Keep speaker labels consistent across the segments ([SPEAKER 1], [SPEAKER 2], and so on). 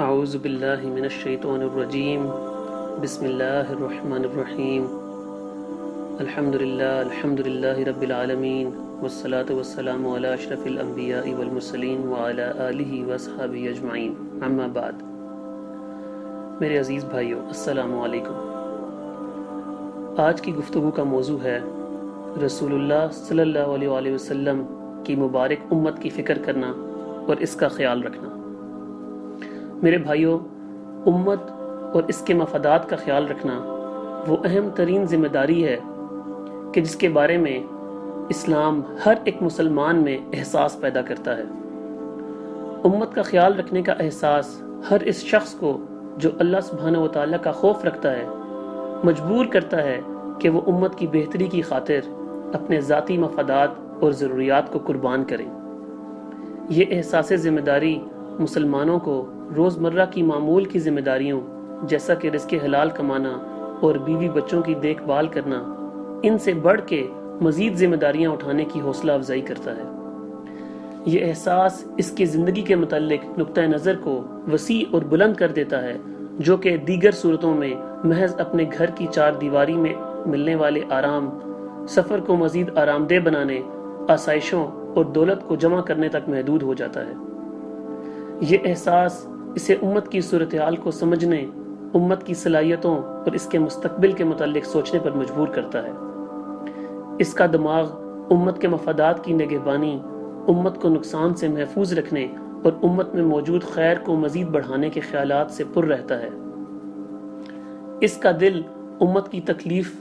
[SPEAKER 1] اعوذ باللہ من الشیطان الرجیم بسم اللہ الرحمن الرحیم الحمدللہ رب العالمین والصلاة والسلام علی اشرف الانبیاء والمرسلین وعلی آلہ واصحابہ اجمعین، اما بعد۔ میرے عزیز بھائیو، السلام علیکم۔ آج کی گفتگو کا موضوع ہے رسول اللہ صلی اللہ علیہ وآلہ وسلم کی مبارک امت کی فکر کرنا اور اس کا خیال رکھنا۔ میرے بھائیوں، امت اور اس کے مفادات کا خیال رکھنا وہ اہم ترین ذمہ داری ہے کہ جس کے بارے میں اسلام ہر ایک مسلمان میں احساس پیدا کرتا ہے۔ امت کا خیال رکھنے کا احساس ہر اس شخص کو جو اللہ سبحانہ و تعالیٰ کا خوف رکھتا ہے مجبور کرتا ہے کہ وہ امت کی بہتری کی خاطر اپنے ذاتی مفادات اور ضروریات کو قربان کریں۔ یہ احساس ذمہ داری مسلمانوں کو روزمرہ کی معمول کی ذمہ داریوں جیسا کہ رزق حلال کمانا اور بیوی بچوں کی دیکھ بھال کرنا، ان سے بڑھ کے مزید ذمہ داریاں اٹھانے کی حوصلہ افزائی کرتا ہے۔ یہ احساس اس کی زندگی کے متعلق نقطہ نظر کو وسیع اور بلند کر دیتا ہے، جو کہ دیگر صورتوں میں محض اپنے گھر کی چار دیواری میں ملنے والے آرام، سفر کو مزید آرام دہ بنانے، آسائشوں اور دولت کو جمع کرنے تک محدود ہو جاتا ہے۔ یہ احساس اسے امت کی صورتحال کو سمجھنے، امت کی صلاحیتوں اور اس کے مستقبل کے متعلق سوچنے پر مجبور کرتا ہے۔ اس کا دماغ امت کے مفادات کی نگہبانی، امت کو نقصان سے محفوظ رکھنے اور امت میں موجود خیر کو مزید بڑھانے کے خیالات سے پر رہتا ہے۔ اس کا دل امت کی تکلیف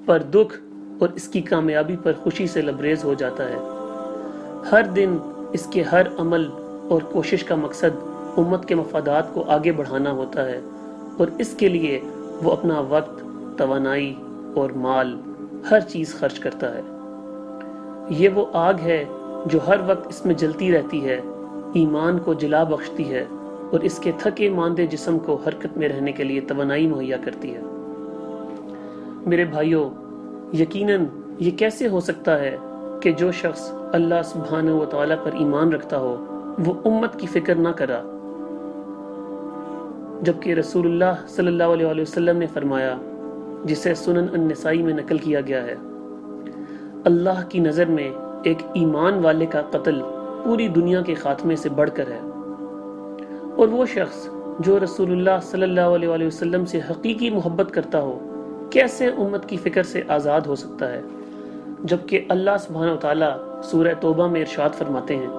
[SPEAKER 1] پر دکھ اور اس کی کامیابی پر خوشی سے لبریز ہو جاتا ہے۔ ہر دن اس کے ہر عمل اور کوشش کا مقصد امت کے مفادات کو آگے بڑھانا ہوتا ہے، اور اس کے لیے وہ اپنا وقت، توانائی اور مال، ہر چیز خرچ کرتا ہے۔ یہ وہ آگ ہے جو ہر وقت اس میں جلتی رہتی ہے، ایمان کو جلا بخشتی ہے اور اس کے تھکے ماندے جسم کو حرکت میں رہنے کے لیے توانائی مہیا کرتی ہے۔ میرے بھائیوں، یقیناً یہ کیسے ہو سکتا ہے کہ جو شخص اللہ سبحانہ و تعالیٰ پر ایمان رکھتا ہو وہ امت کی فکر نہ کرا، جبکہ رسول اللہ صلی اللہ علیہ وآلہ وسلم نے فرمایا، جسے سنن النسائی میں نقل کیا گیا ہے، اللہ کی نظر میں ایک ایمان والے کا قتل پوری دنیا کے خاتمے سے بڑھ کر ہے۔ اور وہ شخص جو رسول اللہ صلی اللہ علیہ وآلہ وسلم سے حقیقی محبت کرتا ہو کیسے امت کی فکر سے آزاد ہو سکتا ہے، جبکہ اللہ سبحانہ و تعالیٰ سورہ توبہ میں ارشاد فرماتے ہیں،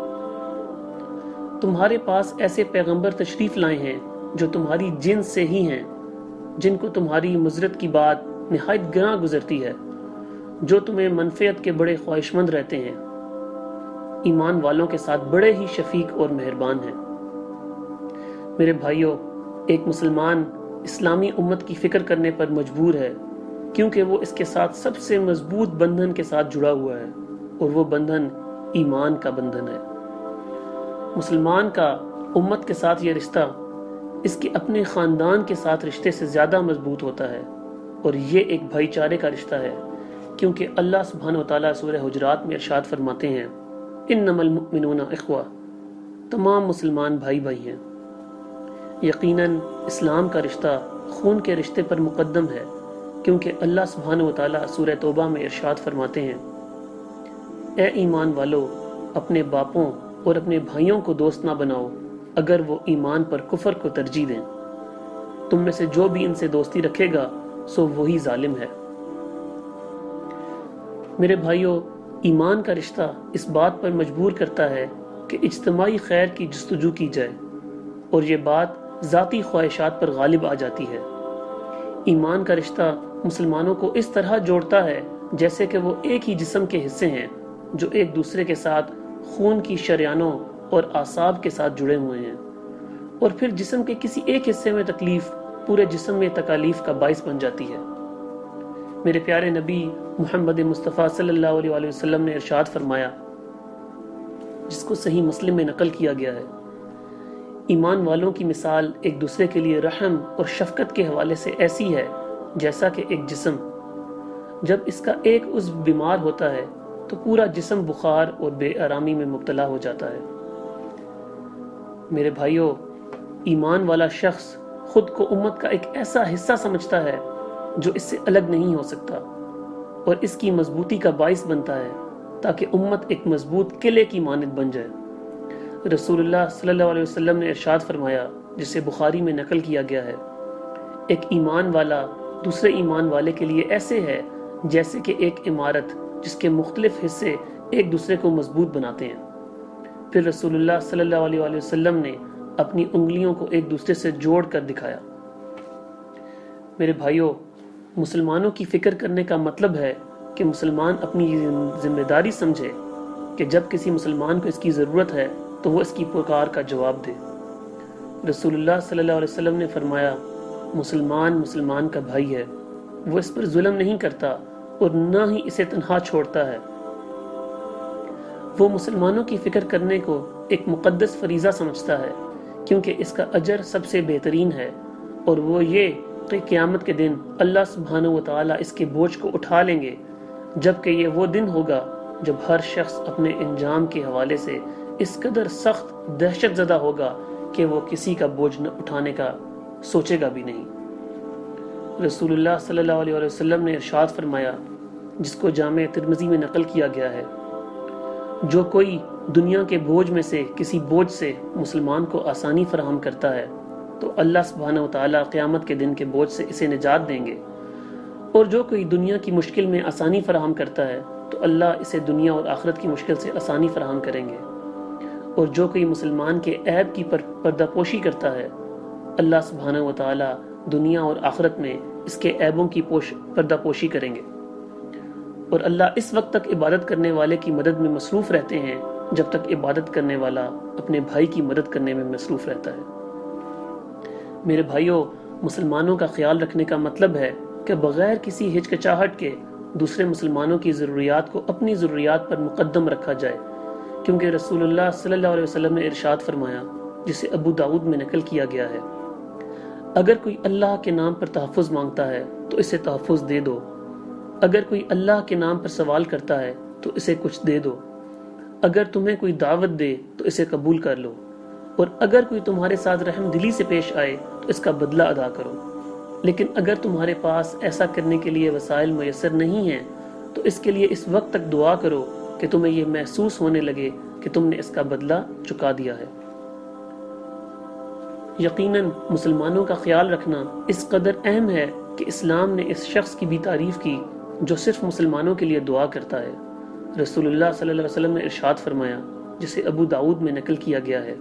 [SPEAKER 1] تمہارے پاس ایسے پیغمبر تشریف لائے ہیں جو تمہاری جنس سے ہی ہیں، جن کو تمہاری مضرت کی بات نہایت گراں گزرتی ہے، جو تمہیں منفعت کے بڑے خواہش مند رہتے ہیں، ایمان والوں کے ساتھ بڑے ہی شفیق اور مہربان ہیں۔ میرے بھائیوں، ایک مسلمان اسلامی امت کی فکر کرنے پر مجبور ہے، کیونکہ وہ اس کے ساتھ سب سے مضبوط بندھن کے ساتھ جڑا ہوا ہے، اور وہ بندھن ایمان کا بندھن ہے۔ مسلمان کا امت کے ساتھ یہ رشتہ اس کے اپنے خاندان کے ساتھ رشتے سے زیادہ مضبوط ہوتا ہے، اور یہ ایک بھائی چارے کا رشتہ ہے، کیونکہ اللہ سبحانہ و تعالیٰ سورہ حجرات میں ارشاد فرماتے ہیں، انما المؤمنون اخوہ، تمام مسلمان بھائی بھائی ہیں۔ یقیناً اسلام کا رشتہ خون کے رشتے پر مقدم ہے، کیونکہ اللہ سبحانہ و تعالیٰ سورہ توبہ میں ارشاد فرماتے ہیں، اے ایمان والو، اپنے باپوں اور اپنے بھائیوں کو دوست نہ بناؤ اگر وہ ایمان پر کفر کو ترجیح دیں، تم میں سے جو بھی ان سے دوستی رکھے گا سو وہی ظالم ہے۔ میرے بھائیوں، ایمان کا رشتہ اس بات پر مجبور کرتا ہے کہ اجتماعی خیر کی جستجو کی جائے، اور یہ بات ذاتی خواہشات پر غالب آ جاتی ہے۔ ایمان کا رشتہ مسلمانوں کو اس طرح جوڑتا ہے جیسے کہ وہ ایک ہی جسم کے حصے ہیں جو ایک دوسرے کے ساتھ خون کی شریانوں اور اعصاب کے ساتھ جڑے ہوئے ہیں، اور پھر جسم کے کسی ایک حصے میں تکلیف پورے جسم میں تکالیف کا باعث بن جاتی ہے۔ میرے پیارے نبی محمد مصطفیٰ صلی اللہ علیہ وآلہ وسلم نے ارشاد فرمایا، جس کو صحیح مسلم میں نقل کیا گیا ہے، ایمان والوں کی مثال ایک دوسرے کے لیے رحم اور شفقت کے حوالے سے ایسی ہے جیسا کہ ایک جسم جب اس کا ایک عضو بیمار ہوتا ہے تو پورا جسم بخار اور بے آرامی میں مبتلا ہو جاتا ہے۔ میرے بھائیوں، ایمان والا شخص خود کو امت کا ایک ایسا حصہ سمجھتا ہے جو اس سے الگ نہیں ہو سکتا اور اس کی مضبوطی کا باعث بنتا ہے تاکہ امت ایک مضبوط قلعے کی مانند بن جائے۔ رسول اللہ صلی اللہ علیہ وسلم نے ارشاد فرمایا، جسے بخاری میں نقل کیا گیا ہے، ایک ایمان والا دوسرے ایمان والے کے لیے ایسے ہے جیسے کہ ایک عمارت جس کے مختلف حصے ایک دوسرے کو مضبوط بناتے ہیں۔ پھر رسول اللہ صلی اللہ علیہ وآلہ وسلم نے اپنی انگلیوں کو ایک دوسرے سے جوڑ کر دکھایا۔ میرے بھائیوں، مسلمانوں کی فکر کرنے کا مطلب ہے کہ مسلمان اپنی ذمہ داری سمجھے کہ جب کسی مسلمان کو اس کی ضرورت ہے تو وہ اس کی پکار کا جواب دے۔ رسول اللہ صلی اللہ علیہ وسلم نے فرمایا، مسلمان مسلمان کا بھائی ہے، وہ اس پر ظلم نہیں کرتا اور نہ ہی اسے تنہا چھوڑتا ہے۔ وہ مسلمانوں کی فکر کرنے کو ایک مقدس فریضہ سمجھتا ہے کیونکہ اس کا اجر سب سے بہترین ہے، اور وہ یہ کہ قیامت کے دن اللہ سبحانہ و تعالیٰ اس کے بوجھ کو اٹھا لیں گے، جبکہ یہ وہ دن ہوگا جب ہر شخص اپنے انجام کے حوالے سے اس قدر سخت دہشت زدہ ہوگا کہ وہ کسی کا بوجھ نہ اٹھانے کا سوچے گا بھی نہیں۔ رسول اللہ صلی اللہ علیہ وسلم نے ارشاد فرمایا، جس کو جامع ترمذی میں نقل کیا گیا ہے، جو کوئی دنیا کے بوجھ میں سے کسی بوجھ سے مسلمان کو آسانی فراہم کرتا ہے تو اللہ سبحانہ و تعالیٰ قیامت کے دن کے بوجھ سے اسے نجات دیں گے، اور جو کوئی دنیا کی مشکل میں آسانی فراہم کرتا ہے تو اللہ اسے دنیا اور آخرت کی مشکل سے آسانی فراہم کریں گے، اور جو کوئی مسلمان کے عیب کی پردہ پوشی کرتا ہے، اللہ سبحانہ و تعالیٰ دنیا اور آخرت میں اس کے عیبوں کی پردہ پوشی کریں گے، اور اللہ اس وقت تک عبادت کرنے والے کی مدد میں مصروف رہتے ہیں جب تک عبادت کرنے والا اپنے بھائی کی مدد کرنے میں مصروف رہتا ہے۔ میرے بھائیوں، مسلمانوں کا خیال رکھنے کا مطلب ہے کہ بغیر کسی ہچکچاہٹ کے دوسرے مسلمانوں کی ضروریات کو اپنی ضروریات پر مقدم رکھا جائے، کیونکہ رسول اللہ صلی اللہ علیہ وسلم نے ارشاد فرمایا، جسے ابو داؤد میں نقل کیا گیا ہے، اگر کوئی اللہ کے نام پر تحفظ مانگتا ہے تو اسے تحفظ دے دو، اگر کوئی اللہ کے نام پر سوال کرتا ہے تو اسے کچھ دے دو، اگر تمہیں کوئی دعوت دے تو اسے قبول کر لو، اور اگر کوئی تمہارے ساتھ رحم دلی سے پیش آئے تو اس کا بدلہ ادا کرو، لیکن اگر تمہارے پاس ایسا کرنے کے لیے وسائل میسر نہیں ہیں تو اس کے لیے اس وقت تک دعا کرو کہ تمہیں یہ محسوس ہونے لگے کہ تم نے اس کا بدلہ چکا دیا ہے۔ یقیناً مسلمانوں کا خیال رکھنا اس قدر اہم ہے کہ اسلام نے اس شخص کی بھی تعریف کی جو صرف مسلمانوں کے لیے دعا کرتا ہے۔ رسول اللہ صلی اللہ علیہ وسلم نے ارشاد فرمایا، جسے ابو داؤد میں نقل کیا گیا ہے،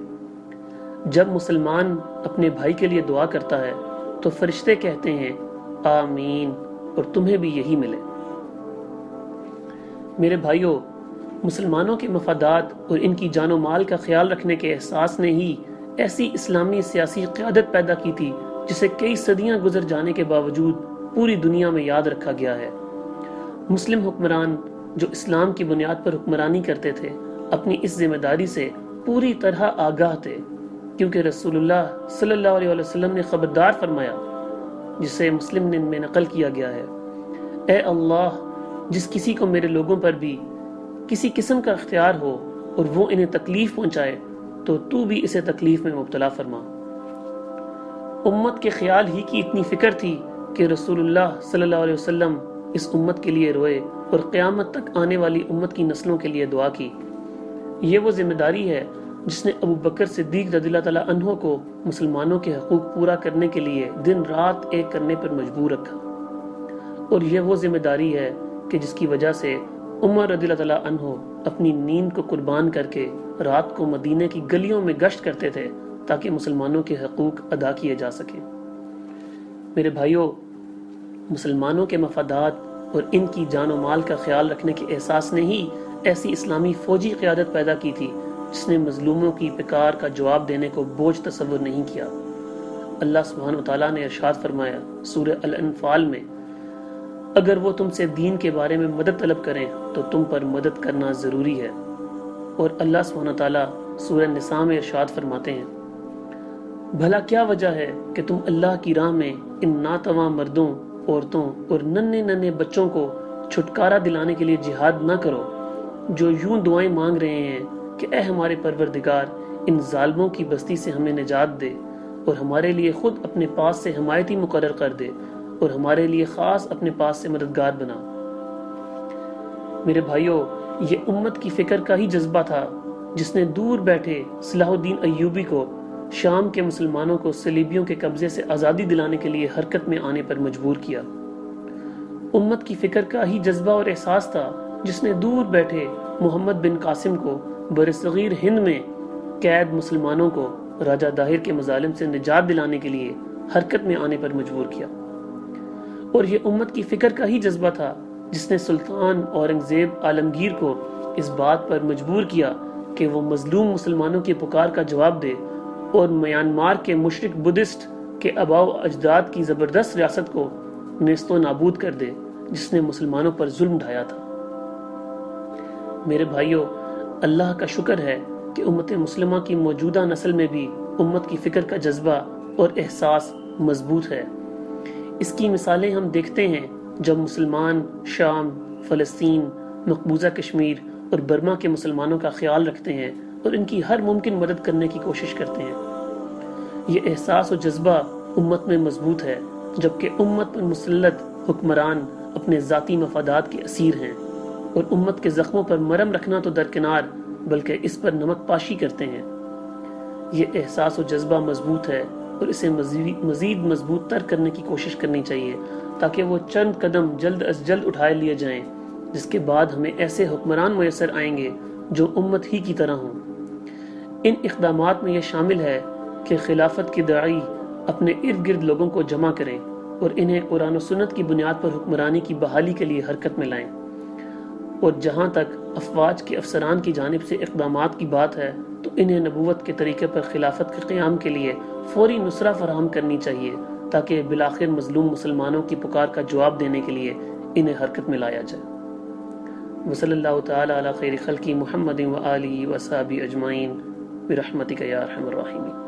[SPEAKER 1] جب مسلمان اپنے بھائی کے لیے دعا کرتا ہے تو فرشتے کہتے ہیں آمین، اور تمہیں بھی یہی ملے۔ میرے بھائیوں، مسلمانوں کے مفادات اور ان کی جان و مال کا خیال رکھنے کے احساس نے ہی ایسی اسلامی سیاسی قیادت پیدا کی تھی جسے کئی صدیاں گزر جانے کے باوجود پوری دنیا میں یاد رکھا گیا ہے۔ مسلم حکمران جو اسلام کی بنیاد پر حکمرانی کرتے تھے اپنی اس ذمہ داری سے پوری طرح آگاہ تھے، کیونکہ رسول اللہ صلی اللہ علیہ وسلم نے خبردار فرمایا، جسے مسلم میں نقل کیا گیا ہے، اے اللہ، جس کسی کو میرے لوگوں پر بھی کسی قسم کا اختیار ہو اور وہ انہیں تکلیف پہنچائے تو تو بھی اسے تکلیف میں مبتلا فرما۔ امت کے خیال ہی کی اتنی فکر تھی کہ رسول اللہ صلی اللہ علیہ وسلم اس امت کے لیے روئے اور قیامت تک آنے والی امت کی نسلوں کے لیے دعا کی۔ یہ وہ ذمہ داری ہے جس نے ابو بکر صدیق رضی اللہ تعالیٰ عنہ کو مسلمانوں کے حقوق پورا کرنے کے لیے دن رات ایک کرنے پر مجبور رکھا، اور یہ وہ ذمہ داری ہے کہ جس کی وجہ سے عمر رضی اللہ تعالیٰ عنہ اپنی نیند کو قربان کر کے رات کو مدینے کی گلیوں میں گشت کرتے تھے تاکہ مسلمانوں کے حقوق ادا کیے جا سکیں۔ میرے بھائیوں، مسلمانوں کے مفادات اور ان کی جان و مال کا خیال رکھنے کے احساس نے ہی ایسی اسلامی فوجی قیادت پیدا کی تھی جس نے مظلوموں کی پکار کا جواب دینے کو بوجھ تصور نہیں کیا۔ اللہ سبحانہ وتعالیٰ نے ارشاد فرمایا سورہ الانفال میں، اگر وہ تم سے دین کے بارے میں مدد طلب کریں تو تم پر مدد کرنا ضروری ہے، اور اللہ سبحانہ وتعالیٰ سورہ نساء میں ارشاد فرماتے ہیں، بھلا کیا وجہ ہے کہ تم اللہ کی راہ میں ان ناتواں مردوں، عورتوں اور ننھے ننھے بچوں کو چھٹکارا دلانے کے لیے جہاد نہ کرو، جو یوں دعائیں مانگ رہے ہیں کہ اے ہمارے پروردگار، ان ظالموں کی بستی سے ہمیں نجات دے، اور ہمارے لیے خود اپنے پاس سے حمایتی مقرر کر دے اور ہمارے لیے خاص اپنے پاس سے مددگار بنا۔ میرے بھائیوں، یہ امت کی فکر کا ہی جذبہ تھا جس نے دور بیٹھے صلاح الدین ایوبی کو شام کے مسلمانوں کو صلیبیوں کے قبضے سے آزادی دلانے کے لیے حرکت میں آنے پر مجبور کیا۔ امت کی فکر کا ہی جذبہ اور احساس تھا جس نے دور بیٹھے محمد بن قاسم کو برصغیر ہند میں قید مسلمانوں کو راجہ داہر کے مظالم سے نجات دلانے کے لیے حرکت میں آنے پر مجبور کیا۔ اور یہ امت کی فکر کا ہی جذبہ تھا جس نے سلطان اورنگزیب عالمگیر کو اس بات پر مجبور کیا کہ وہ مظلوم مسلمانوں کی پکار کا جواب دے اور میانمار کے مشرک بدھسٹ کے آباء و اجداد کی زبردست ریاست کو نیست و نابود کر دے جس نے مسلمانوں پر ظلم ڈھایا تھا۔ میرے بھائیوں، اللہ کا شکر ہے کہ امت مسلمہ کی موجودہ نسل میں بھی امت کی فکر کا جذبہ اور احساس مضبوط ہے۔ اس کی مثالیں ہم دیکھتے ہیں جب مسلمان شام، فلسطین، مقبوضہ کشمیر اور برما کے مسلمانوں کا خیال رکھتے ہیں اور ان کی ہر ممکن مدد کرنے کی کوشش کرتے ہیں۔ یہ احساس و جذبہ امت میں مضبوط ہے، جبکہ امت پر مسلط حکمران اپنے ذاتی مفادات کے اسیر ہیں اور امت کے زخموں پر مرہم رکھنا تو درکنار بلکہ اس پر نمک پاشی کرتے ہیں۔ یہ احساس و جذبہ مضبوط ہے اور اسے مزید مضبوط تر کرنے کی کوشش کرنی چاہیے تاکہ وہ چند قدم جلد از جلد اٹھائے لیے جائیں جس کے بعد ہمیں ایسے حکمران میسر آئیں گے جو امت ہی کی طرح ہوں۔ ان اقدامات میں یہ شامل ہے کہ خلافت کے داعی اپنے ارد گرد لوگوں کو جمع کریں اور انہیں قرآن و سنت کی بنیاد پر حکمرانی کی بحالی کے لیے حرکت میں لائیں، اور جہاں تک افواج کے افسران کی جانب سے اقدامات کی بات ہے تو انہیں نبوت کے طریقے پر خلافت کے قیام کے لیے فوری نصرہ فراہم کرنی چاہیے تاکہ بالآخر مظلوم مسلمانوں کی پکار کا جواب دینے کے لیے انہیں حرکت میں لایا جائے۔ وصلی اللہ تعالی علی خیر خلقی محمد و آلہ و صحابہ اجمعین برحمتک یا ارحم الراحمین۔